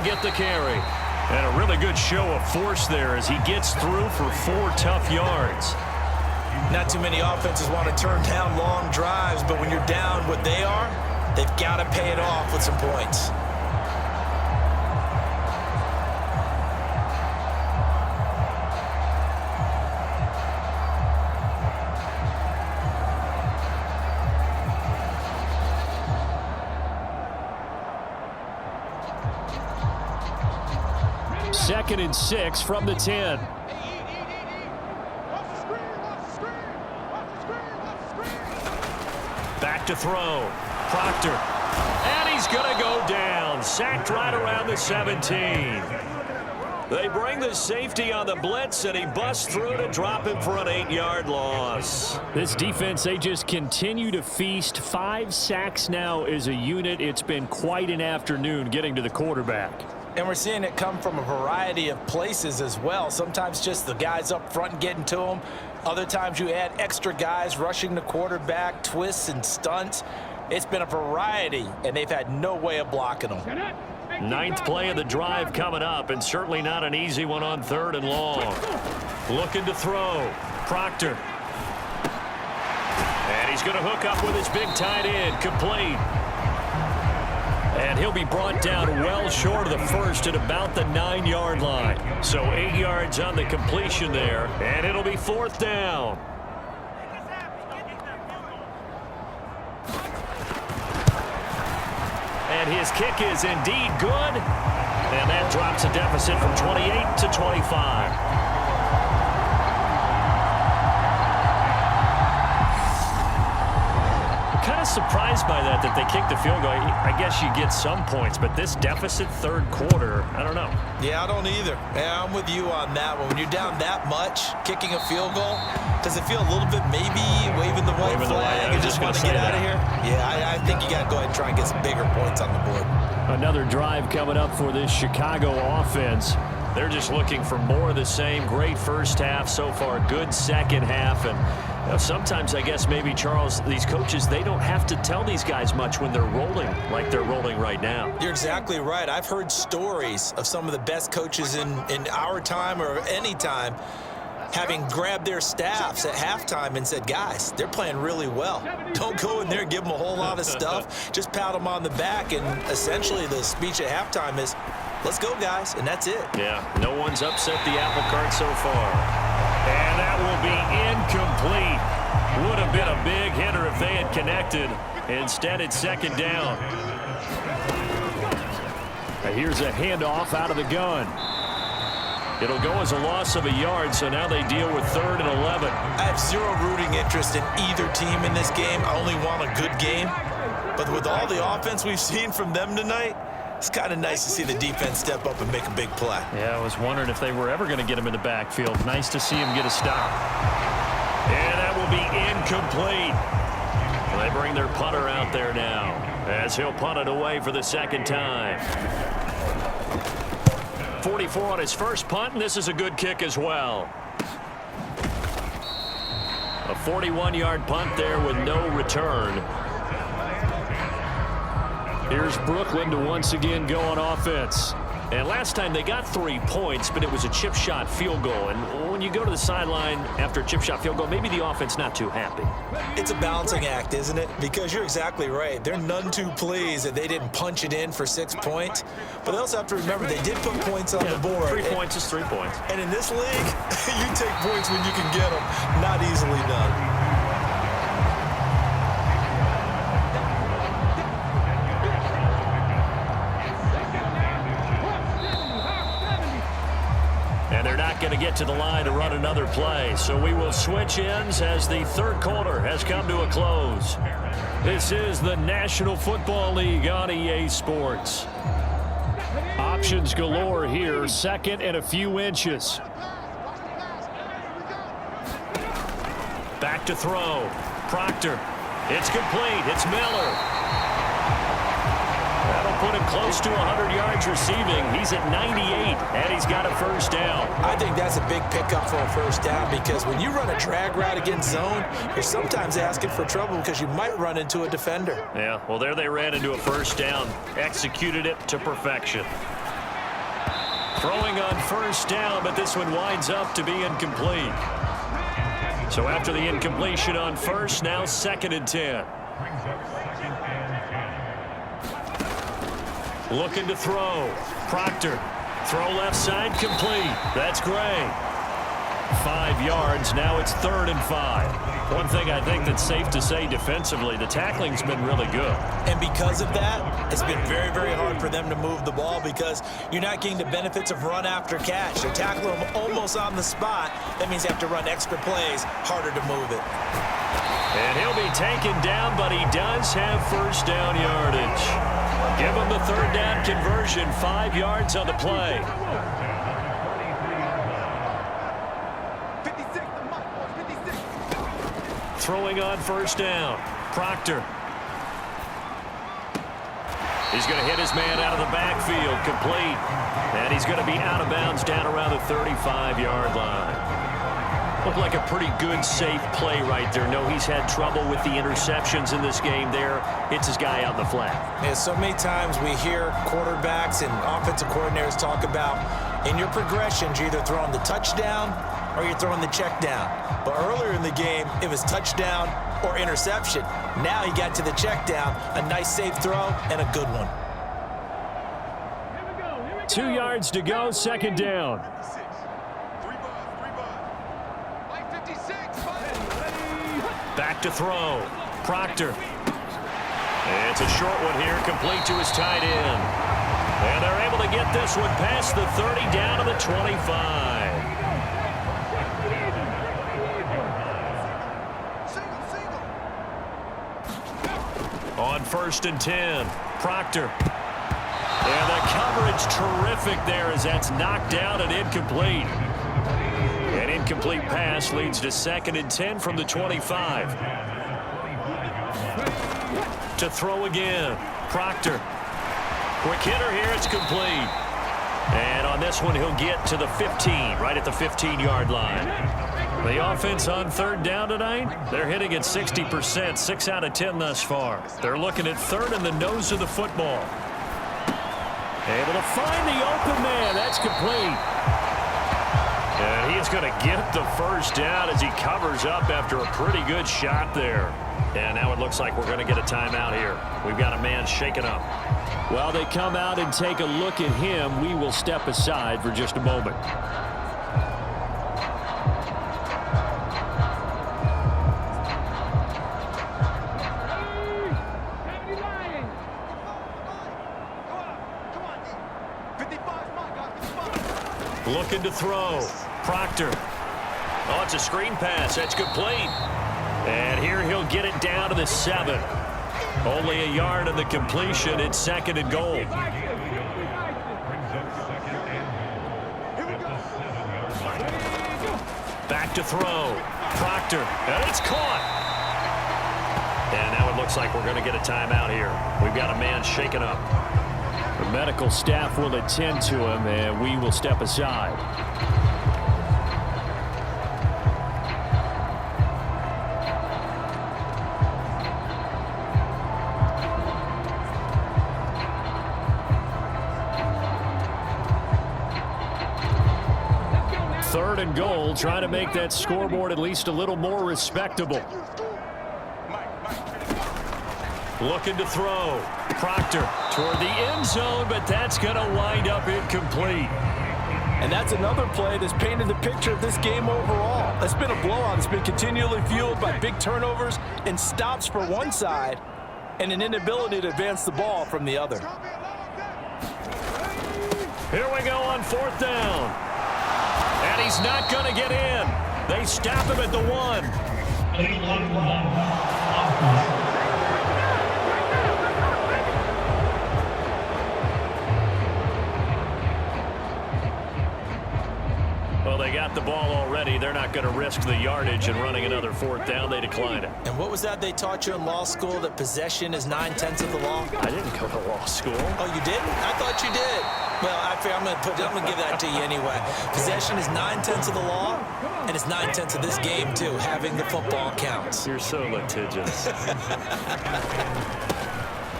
get the carry. And a really good show of force there as he gets through for 4 tough yards. Not too many offenses want to turn down long drives, but when you're down what they are, they've got to pay it off with some points. Second and 6 from the 10. Back to throw. Proctor. And he's going to go down. Sacked right around the 17. They bring the safety on the blitz, and he busts through to drop him for an 8-yard loss. This defense, they just continue to feast. 5 sacks now as a unit. It's been quite an afternoon getting to the quarterback. And we're seeing it come from a variety of places as well. Sometimes just the guys up front getting to them. Other times you add extra guys rushing the quarterback, twists and stunts. It's been a variety, and they've had no way of blocking them. 9th play of the drive coming up, and certainly not an easy one on 3rd and long. Looking to throw. Proctor. And he's going to hook up with his big tight end. Complete. And he'll be brought down well short of the first at about the 9-yard line. So 8 yards on the completion there, and it'll be 4th down. And his kick is indeed good. And that drops a deficit from 28 to 25. Kind of surprised by that they kicked the field goal. I guess you get some points, but this deficit 3rd quarter, I don't know. Yeah, I don't either. Yeah, I'm with you on that one. When you're down that much, kicking a field goal, does it feel a little bit maybe waving the white flag and just want to get out of here? Yeah, I think you got to go ahead and try and get some bigger points on the board. Another drive coming up for this Chicago offense. They're just looking for more of the same. Great first half so far, good second half, and sometimes, I guess, maybe, Charles, these coaches, they don't have to tell these guys much when they're rolling like they're rolling right now. You're exactly right. I've heard stories of some of the best coaches in our time or any time having grabbed their staffs at halftime and said, guys, they're playing really well. Don't go in there and give them a whole lot of stuff. Just pat them on the back, and essentially the speech at halftime is, let's go, guys, and that's it. Yeah, no one's upset the apple cart so far. And that will be incomplete. Would have been a big hitter if they had connected. Instead, it's 2nd down. Here's a handoff out of the gun. It'll go as a loss of a yard, so now they deal with 3rd and 11. I have zero rooting interest in either team in this game. I only want a good game. But with all the offense we've seen from them tonight, it's kind of nice to see the defense step up and make a big play. Yeah, I was wondering if they were ever going to get him in the backfield. Nice to see him get a stop. And that will be incomplete. They bring their punter out there now as he'll punt it away for the 2nd time. 44 on his first punt, and this is a good kick as well. A 41-yard punt there with no return. Here's Brooklyn to once again go on offense. And last time they got 3 points, but it was a chip shot field goal. And when you go to the sideline after a chip shot field goal, maybe the offense not too happy. It's a balancing act, isn't it? Because you're exactly right. They're none too pleased that they didn't punch it in for 6 points. But they also have to remember they did put points on the board. 3 points is 3 points. And in this league, you take points when you can get them. Not easily done. Going to get to the line to run another play, so we will switch ends as the 3rd quarter has come to a close. This is the National Football League on EA Sports. Options galore here, 2nd and a few inches. Back to throw. Proctor. It's complete. It's Miller. That'll put him close to 100 yards receiving. He's at 98, and he's got a first down. I think that's a big pickup for a first down because when you run a drag route against zone, you're sometimes asking for trouble because you might run into a defender. Yeah, well, there they ran into a first down. Executed it to perfection. Throwing on first down, but this one winds up to be incomplete. So after the incompletion on first, now 2nd and 10. Looking to throw. Proctor. Throw left side, complete. That's Gray. 5 yards. Now it's 3rd and 5. One thing I think that's safe to say defensively, the tackling's been really good. And because of that, it's been very, very hard for them to move the ball because you're not getting the benefits of run after catch. They tackle them almost on the spot. That means you have to run extra plays, harder to move it. And he'll be taken down, but he does have first down yardage. Give him the 3rd down conversion, 5 yards on the play. Throwing on first down. Proctor. He's going to hit his man out of the backfield, complete. And he's going to be out of bounds down around the 35-yard line. Looked like a pretty good, safe play right there. No, he's had trouble with the interceptions in this game there. Hits his guy out in the flat. Yeah, so many times we hear quarterbacks and offensive coordinators talk about in your progressions, you're either throwing the touchdown or you're throwing the check down. But earlier in the game, it was touchdown or interception. Now he got to the check down, a nice safe throw and a good one. 2 yards to go, 2nd down. Back to throw. Proctor. It's a short one here, complete to his tight end. And they're able to get this one past the 30, down to the 25. On 1st and 10, Proctor. And the coverage terrific there as that's knocked down and incomplete. An incomplete pass leads to 2nd and 10 from the 25. To throw again, Proctor. Quick hitter here, it's complete. And on this one, he'll get to the 15, right at the 15-yard line. The offense on 3rd down tonight, they're hitting at 60%, 6 out of 10 thus far. They're looking at 3rd in the nose of the football. Able to find the open man, that's complete. And he is going to get the first down as he covers up after a pretty good shot there. And now it looks like we're going to get a timeout here. We've got a man shaken up. While they come out and take a look at him, we will step aside for just a moment. Looking to throw. Proctor. Oh, it's a screen pass. That's complete. And here he'll get it down to the 7. Only a yard on the completion. It's 2nd and goal. Back to throw. Proctor. And it's caught. And now it looks like we're going to get a timeout here. We've got a man shaken up. The medical staff will attend to him, and we will step aside. Third and goal, trying to make that scoreboard at least a little more respectable. Looking to throw. Proctor toward the end zone, but that's going to wind up incomplete. And that's another play that's painted the picture of this game overall. It's been a blowout. It's been continually fueled by big turnovers and stops for one side and an inability to advance the ball from the other. Here we go on 4th down. And he's not going to get in. They stop him at the 1. Well, they got the ball already. They're not going to risk the yardage and running another 4th down. They decline it. And what was that they taught you in law school, that possession is 9/10 of the law? I didn't go to law school. Oh, you didn't? I thought you did. Well, I'm going to give that to you anyway. Possession is 9/10 of the law, and it's 9/10 of this game, too. Having the football counts. You're so litigious.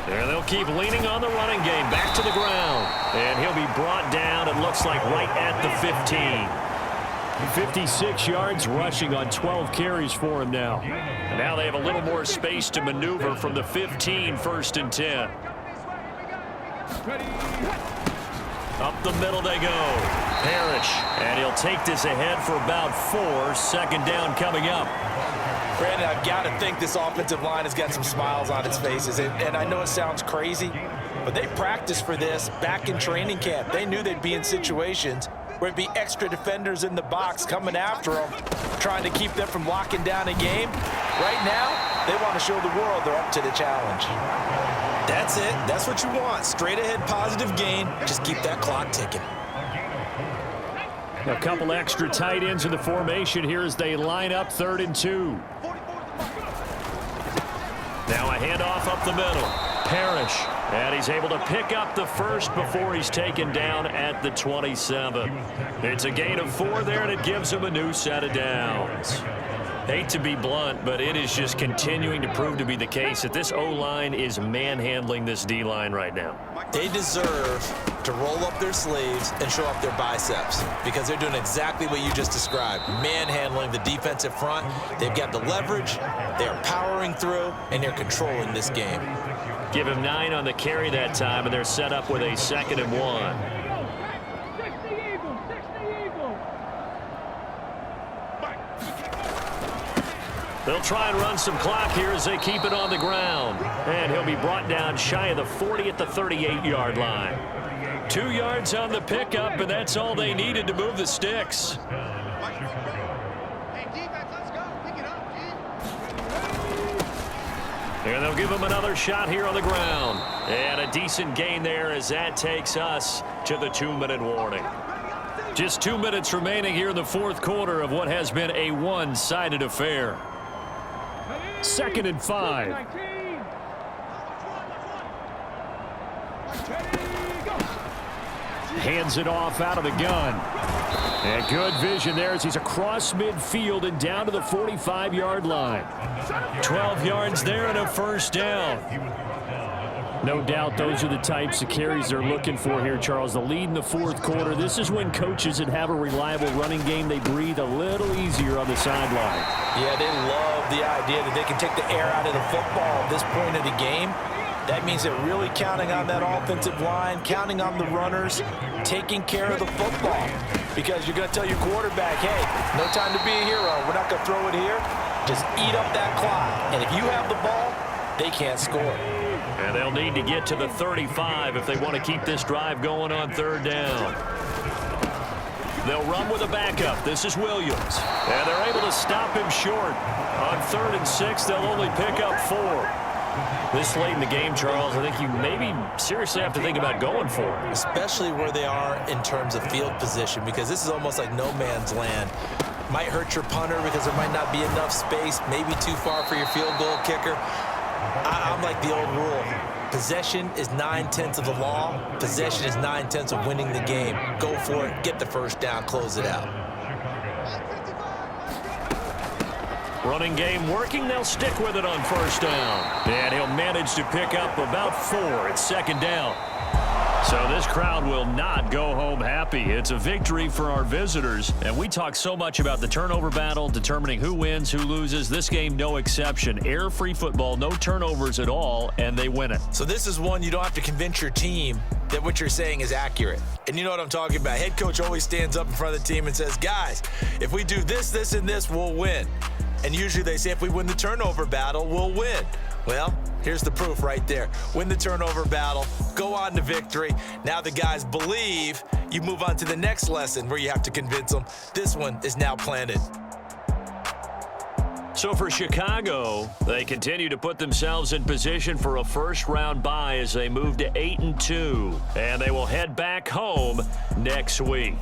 And they'll keep leaning on the running game. Back to the ground. And he'll be brought down, it looks like, right at the 15. 56 yards rushing on 12 carries for him now. And now they have a little more space to maneuver from the 15, 1st and 10. Up the middle they go. Parrish. And he'll take this ahead for about 4. 2nd down coming up. Brandon, I've got to think this offensive line has got some smiles on its faces. And I know it sounds crazy, but they practiced for this back in training camp. They knew they'd be in situations where it'd be extra defenders in the box coming after them, trying to keep them from locking down a game. Right now, they want to show the world they're up to the challenge. That's it. That's what you want. Straight ahead positive gain. Just keep that clock ticking. A couple extra tight ends in the formation here as they line up 3rd and 2. Now a handoff up the middle. Parrish. And he's able to pick up the 1st before he's taken down at the 27. It's a gain of 4 there, and it gives him a new set of downs. Hate to be blunt, but it is just continuing to prove to be the case that this O-line is manhandling this D-line right now. They deserve to roll up their sleeves and show up their biceps because they're doing exactly what you just described, manhandling the defensive front. They've got the leverage, they are powering through, and they're controlling this game. Give him 9 on the carry that time, and they're set up with a 2nd and 1. They'll try and run some clock here as they keep it on the ground. And he'll be brought down shy of the 40 at the 38-yard line. 2 yards on the pickup, and that's all they needed to move the sticks. And they'll give him another shot here on the ground. And a decent gain there as that takes us to the 2-minute warning. Just 2 minutes remaining here in the 4th quarter of what has been a one-sided affair. 2nd and 5. Hands it off out of the gun. And good vision there as he's across midfield and down to the 45-yard line. 12 yards there and a 1st down. No doubt those are the types of carries they're looking for here, Charles. The lead in the 4th quarter. This is when coaches that have a reliable running game, they breathe a little easier on the sideline. Yeah, they love the idea that they can take the air out of the football at this point of the game. That means they're really counting on that offensive line, counting on the runners, taking care of the football. Because you're going to tell your quarterback, hey, no time to be a hero. We're not going to throw it here. Just eat up that clock. And if you have the ball, they can't score. And they'll need to get to the 35 if they want to keep this drive going on 3rd down. They'll run with a backup. This is Williams. And they're able to stop him short. On 3rd and 6, they'll only pick up 4. This late in the game, Charles, I think you maybe seriously have to think about going for it. Especially where they are in terms of field position, because this is almost like no man's land. Might hurt your punter because there might not be enough space, maybe too far for your field goal kicker. I'm like the old rule. Possession is 9/10 of the law. Possession is 9/10 of winning the game. Go for it, get the 1st down, close it out. Running game working. They'll stick with it on 1st down. And he'll manage to pick up about 4 at 2nd down. So this crowd will not go home happy. It's a victory for our visitors. And we talk so much about the turnover battle, determining who wins, who loses. This game, no exception. Error-free football, no turnovers at all, and they win it. So this is one you don't have to convince your team that what you're saying is accurate. And you know what I'm talking about. Head coach always stands up in front of the team and says, guys, if we do this, this, and this, we'll win. And usually they say if we win the turnover battle, we'll win. Well, here's the proof right there. Win the turnover battle, go on to victory. Now the guys believe. You move on to the next lesson where you have to convince them. This one is now planted. So for Chicago, they continue to put themselves in position for a 1st-round bye as they move to 8-2. And they will head back home next week.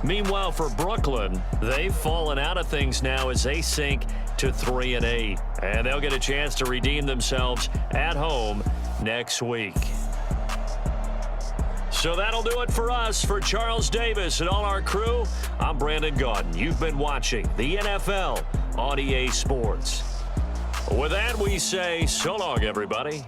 Meanwhile, for Brooklyn, they've fallen out of things now as they sink to 3-8. And they'll get a chance to redeem themselves at home next week. So that'll do it for us. For Charles Davis and all our crew, I'm Brandon Gaudin. You've been watching the NFL on EA Sports. With that, we say so long, everybody.